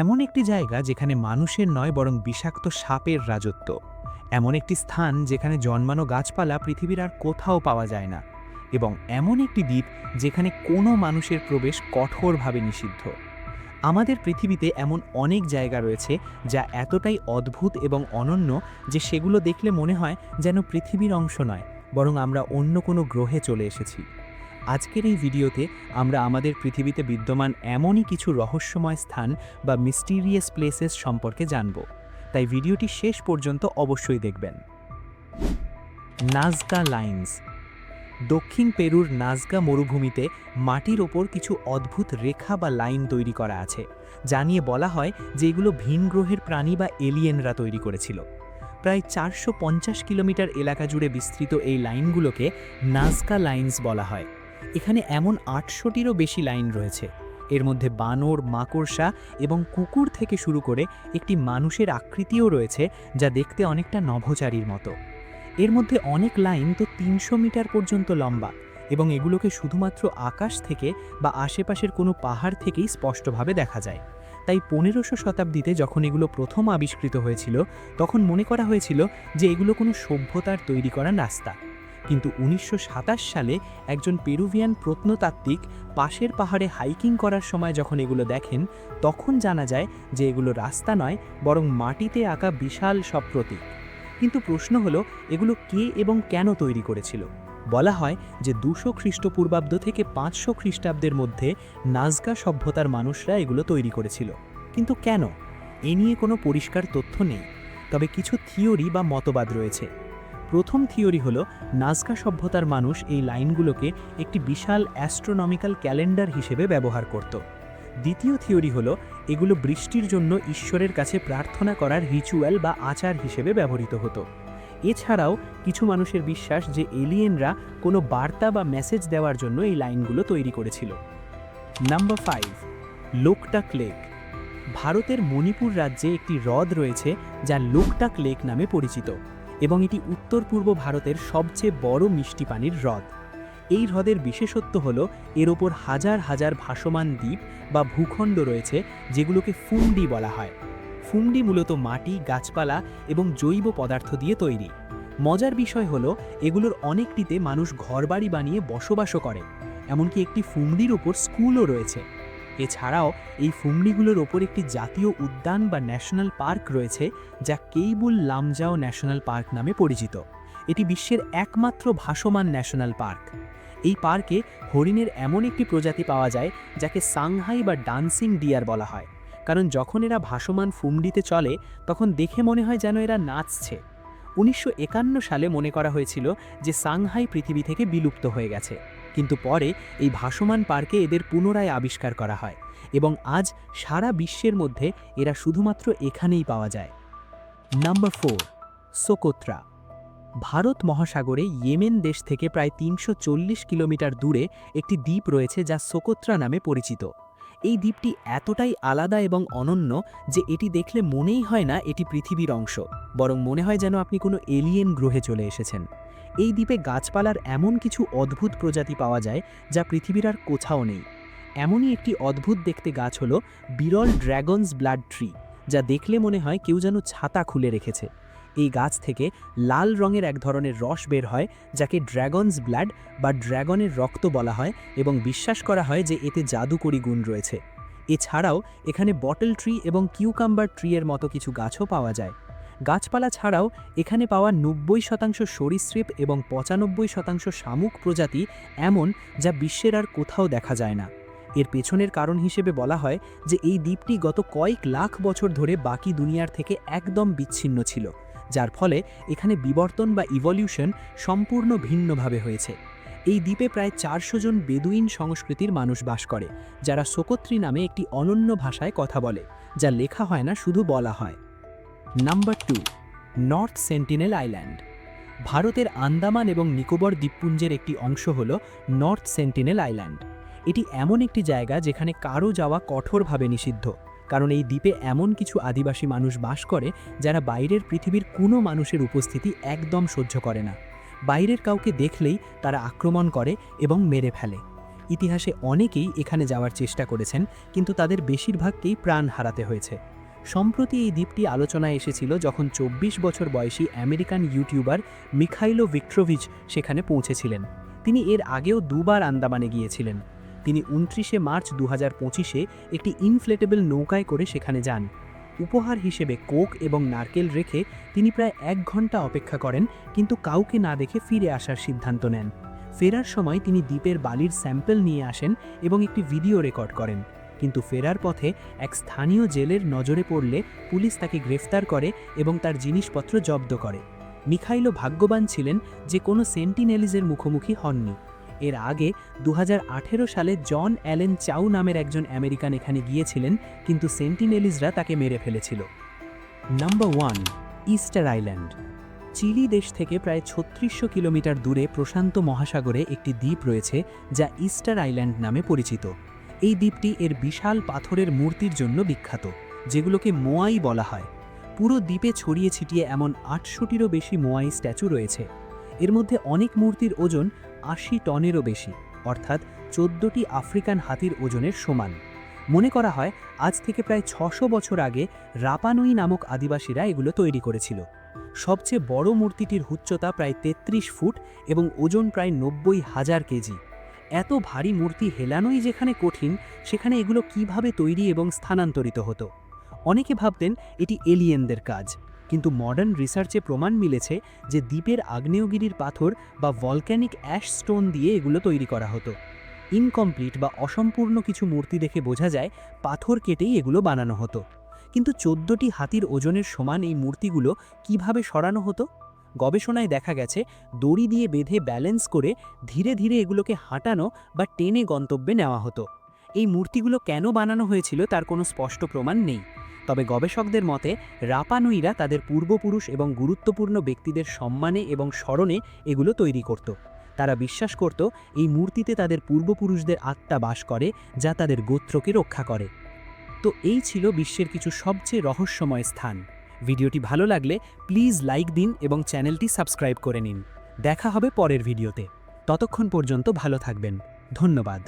এমন একটি জায়গা যেখানে মানুষের নয় বরং বিষাক্ত সাপের রাজত্ব। এমন একটি স্থান যেখানে জন্মানো গাছপালা পৃথিবীর আর কোথাও পাওয়া যায় না। এবং এমন একটি দ্বীপ যেখানে কোনো মানুষের প্রবেশ কঠোরভাবে নিষিদ্ধ। আমাদের পৃথিবীতে এমন অনেক জায়গা রয়েছে যা এতটাই অদ্ভুত এবং অনন্য যে সেগুলো দেখলে মনে হয় যেন পৃথিবীর অংশ নয়, বরং আমরা অন্য কোনো গ্রহে চলে এসেছি। আজকের এই ভিডিওতে আমরা আমাদের পৃথিবীতে বিদ্যমান এমনই কিছু রহস্যময় স্থান বা মিস্টিরিয়াস প্লেসেস সম্পর্কে জানব। তাই ভিডিওটি শেষ পর্যন্ত অবশ্যই দেখবেন। Nazca lines. দক্ষিণ পেরুর নাজকা মরুভূমিতে মাটির ওপর কিছু অদ্ভুত রেখা বা লাইন তৈরি করা আছে, যা নিয়ে বলা হয় যে এগুলো ভিন গ্রহের প্রাণী বা এলিয়েনরা তৈরি করেছিল। প্রায় 450 কিলোমিটার এলাকা জুড়ে বিস্তৃত এই লাইনগুলোকে নাজকা লাইন্স বলা হয়। এখানে এমন 800টিরও বেশি লাইন রয়েছে। এর মধ্যে বানর, মাকড়সা এবং কুকুর থেকে শুরু করে একটি মানুষের আকৃতিও রয়েছে, যা দেখতে অনেকটা নভোচারীর মতো। এর মধ্যে অনেক লাইন তো 300 মিটার পর্যন্ত লম্বা, এবং এগুলোকে শুধুমাত্র আকাশ থেকে বা আশেপাশের কোনো পাহাড় থেকেই স্পষ্টভাবে দেখা যায়। তাই 1500 শতাব্দীতে যখন এগুলো প্রথম আবিষ্কৃত হয়েছিল, তখন মনে করা হয়েছিল যে এগুলো কোনো সভ্যতার তৈরি করা রাস্তা। কিন্তু 1927 সালে একজন পেরুভিয়ান প্রত্নতাত্ত্বিক পাশের পাহাড়ে হাইকিং করার সময় যখন এগুলো দেখেন, তখন জানা যায় যে এগুলো রাস্তা নয়, বরং মাটিতে আঁকা বিশাল সব প্রতীক। কিন্তু প্রশ্ন হলো, এগুলো কে এবং কেন তৈরি করেছিল? বলা হয় যে 200 খ্রিস্টপূর্বাব্দ থেকে 500 খ্রিস্টাব্দের মধ্যে নাজকা সভ্যতার মানুষরা এগুলো তৈরি করেছিল। কিন্তু কেন? এ নিয়ে কোনো পরিষ্কার তথ্য নেই। তবে কিছু থিওরি বা মতবাদ রয়েছে। প্রথম থিওরি হলো, নাজকা সভ্যতার মানুষ এই লাইনগুলোকে একটি বিশাল অ্যাস্ট্রোনমিক্যাল ক্যালেন্ডার হিসেবে ব্যবহার করত। দ্বিতীয় থিওরি হলো, এগুলো বৃষ্টির জন্য ঈশ্বরের কাছে প্রার্থনা করার রিচুয়াল বা আচার হিসেবে ব্যবহৃত হতো। এছাড়াও কিছু মানুষের বিশ্বাস যে এলিয়েনরা কোনো বার্তা বা মেসেজ দেওয়ার জন্য এই লাইনগুলো তৈরি করেছিল। Number 5, Loktak lake. ভারতের মণিপুর রাজ্যে একটি হ্রদ রয়েছে যা লোকটাক লেক নামে পরিচিত, এবং এটি উত্তর পূর্ব ভারতের সবচেয়ে বড় মিষ্টি পানির হ্রদ। এই হ্রদের বিশেষত্ব হল এর ওপর হাজার হাজার ভাসমান দ্বীপ বা ভূখণ্ড রয়েছে, যেগুলোকে ফুমডি বলা হয়। ফুমডি মূলত মাটি, গাছপালা এবং জৈব পদার্থ দিয়ে তৈরি। মজার বিষয় হলো, এগুলোর অনেকটিতে মানুষ ঘরবাড়ি বানিয়ে বসবাসও করে। এমনকি একটি ফুমডির ওপর স্কুলও রয়েছে। এছাড়াও এই ফুমডিগুলোর ওপর একটি জাতীয় উদ্যান বা ন্যাশনাল পার্ক রয়েছে, যা কেইবুল লামজাও ন্যাশনাল পার্ক নামে পরিচিত। এটি বিশ্বের একমাত্র ভাসমান ন্যাশনাল পার্ক। এই পার্কে হরিণের এমন একটি প্রজাতি পাওয়া যায় যাকে সাংহাই বা ডান্সিং ডিয়ার বলা হয়, কারণ যখন এরা ভাসমান ফুমডিতে চলে তখন দেখে মনে হয় যেন এরা নাচছে। 1951 সালে মনে করা হয়েছিল যে সাংহাই পৃথিবী থেকে বিলুপ্ত হয়ে গেছে, কিন্তু পরে এই ভাসমান পার্কে এদের পুনরায় আবিষ্কার করা হয়, এবং আজ সারা বিশ্বের মধ্যে এরা শুধুমাত্র এখানেই পাওয়া যায়। Number 4, Socotra. ভারত মহাসাগরে ইয়েমেন দেশ থেকে প্রায় 340 কিলোমিটার দূরে একটি দ্বীপ রয়েছে যা সোকোত্রা নামে পরিচিত। এই দ্বীপটি এতটাই আলাদা এবং অনন্য যে এটি দেখলে মনেই হয় না এটি পৃথিবীর অংশ, বরং মনে হয় যেন আপনি কোনো এলিয়েন গ্রহে চলে এসেছেন। এই দ্বীপে গাছপালার এমন কিছু অদ্ভুত প্রজাতি পাওয়া যায় যা পৃথিবীর আর কোথাও নেই। এমনই একটি অদ্ভুত দেখতে গাছ হলো বিরল ড্র্যাগনস ব্লাড ট্রি, যা দেখলে মনে হয় কেউ যেন ছাতা খুলে রেখেছে। এই গাছ থেকে লাল রঙের এক ধরনের রস বের হয়, যাকে ড্র্যাগনস ব্লাড বা ড্র্যাগনের রক্ত বলা হয়, এবং বিশ্বাস করা হয় যে এতে জাদুকরী গুণ রয়েছে। এছাড়াও এখানে বটল ট্রি এবং কিউকাম্বার ট্রি এর মতো কিছু গাছও পাওয়া যায়। গাছপালা ছাড়াও এখানে পাওয়া 90% সরীসৃপ এবং 95% শামুক প্রজাতি এমন যা বিশ্বের আর কোথাও দেখা যায় না। এর পেছনের কারণ হিসেবে বলা হয় যে এই দ্বীপটি গত কয়েক লাখ বছর ধরে বাকি দুনিয়ার থেকে একদম বিচ্ছিন্ন ছিল, যার ফলে এখানে বিবর্তন বা ইভলিউশন সম্পূর্ণ ভিন্নভাবে হয়েছে। এই দ্বীপে প্রায় 400 জন বেদুইন সংস্কৃতির মানুষ বাস করে, যারা সোকোত্রি নামে একটি অনন্য ভাষায় কথা বলে, যা লেখা হয় না, শুধু বলা হয়। Number 2, north sentinel island. ভারতের আন্দামান এবং নিকোবর দ্বীপপুঞ্জের একটি অংশ হল নর্থ সেন্টিনেল আইল্যান্ড। এটি এমন একটি জায়গা যেখানে কারো যাওয়া কঠোরভাবে নিষিদ্ধ, কারণ এই দ্বীপে এমন কিছু আদিবাসী মানুষ বাস করে যারা বাইরের পৃথিবীর কোনো মানুষের উপস্থিতি একদম সহ্য করে না। বাইরের কাউকে দেখলেই তারা আক্রমণ করে এবং মেরে ফেলে। ইতিহাসে অনেকেই এখানে যাওয়ার চেষ্টা করেছেন, কিন্তু তাদের বেশিরভাগকেই প্রাণ হারাতে হয়েছে। সম্প্রতি এই দ্বীপটি আলোচনায় এসেছিল যখন 24 বছর বয়সী আমেরিকান ইউটিউবার মিখাইলো ভিক্ট্রোভিচ সেখানে পৌঁছেছিলেন। তিনি এর আগেও দুবার আন্দামানে গিয়েছিলেন। তিনি 29 মার্চ 2025-এ একটি ইনফ্লেটেবল নৌকায় করে সেখানে যান। উপহার হিসেবে কোক এবং নারকেল রেখে তিনি প্রায় 1 ঘন্টা অপেক্ষা করেন, কিন্তু কাউকে না দেখে ফিরে আসার সিদ্ধান্ত নেন। ফেরার সময় তিনি দ্বীপের বালির স্যাম্পল নিয়ে আসেন এবং একটি ভিডিও রেকর্ড করেন, কিন্তু ফেরার পথে এক স্থানীয় জেলের নজরে পড়লে পুলিশ তাকে গ্রেফতার করে এবং তার জিনিসপত্র জব্দ করে। মিখাইলো ভাগ্যবান ছিলেন যে কোনো সেন্টিনেলিজের মুখোমুখি হননি। এর আগে 2018 সালে জন অ্যালেন চাউ নামের একজন আমেরিকান এখানে গিয়েছিলেন, কিন্তু সেন্টিনেলিজরা তাকে মেরে ফেলেছিল। Number 1, Easter island. চিলি দেশ থেকে প্রায় 3600 কিলোমিটার দূরে প্রশান্ত মহাসাগরে একটি দ্বীপ রয়েছে যা ইস্টার আইল্যান্ড নামে পরিচিত। এই দ্বীপটি এর বিশাল পাথরের মূর্তির জন্য বিখ্যাত, যেগুলোকে মোয়াই বলা হয়। পুরো দ্বীপে ছড়িয়ে ছিটিয়ে এমন 800টিরও বেশি মোয়াই স্ট্যাচু রয়েছে। এর মধ্যে অনেক মূর্তির ওজন 80 টনেরও বেশি, অর্থাৎ 14টি আফ্রিকান হাতির ওজনের সমান। মনে করা হয় আজ থেকে প্রায় 600 বছর আগে রাপানুই নামক আদিবাসীরা এগুলো তৈরি করেছিল। সবচেয়ে বড় মূর্তিটির উচ্চতা প্রায় 33 ফুট এবং ওজন প্রায় 90,000 কেজি। এত ভারী মূর্তি হেলানোই যেখানে কঠিন, সেখানে এগুলো কিভাবে তৈরি এবং স্থানান্তরিত হতো? অনেকে ভাবতেন এটি এলিয়েনদের কাজ, কিন্তু মডার্ন রিসার্চে প্রমাণ মিলেছে যে দ্বীপের আগ্নেয়গিরির পাথর বা ভলক্যানিক অ্যাশ স্টোন দিয়ে এগুলো তৈরি করা হতো। ইনকমপ্লিট বা অসম্পূর্ণ কিছু মূর্তি দেখে বোঝা যায় পাথর কেটেই এগুলো বানানো হতো। কিন্তু 14টি হাতির ওজনের সমান এই মূর্তিগুলো কিভাবে সরানো হতো? গবেষণায় দেখা গেছে দড়ি দিয়ে বেঁধে ব্যালেন্স করে ধীরে ধীরে এগুলোকে হাঁটানো বা টেনে গন্তব্যে নেওয়া হতো। এই মূর্তিগুলো কেন বানানো হয়েছিল তার কোনো স্পষ্ট প্রমাণ নেই, তবে গবেষকদের মতে রাপানুইরা তাদের পূর্বপুরুষ এবং গুরুত্বপূর্ণ ব্যক্তিদের সম্মানে এবং স্মরণে এগুলো তৈরি করত। তারা বিশ্বাস করত এই মূর্তিতে তাদের পূর্বপুরুষদের আত্মা বাস করে, যা তাদের গোত্রকে রক্ষা করে। তো এই ছিল বিশ্বের কিছু সবচেয়ে রহস্যময় স্থান। ভিডিওটি ভালো লাগলে প্লিজ লাইক দিন এবং চ্যানেলটি সাবস্ক্রাইব করে নিন। দেখা হবে পরের ভিডিওতে। ততক্ষণ পর্যন্ত ভালো থাকবেন। ধন্যবাদ।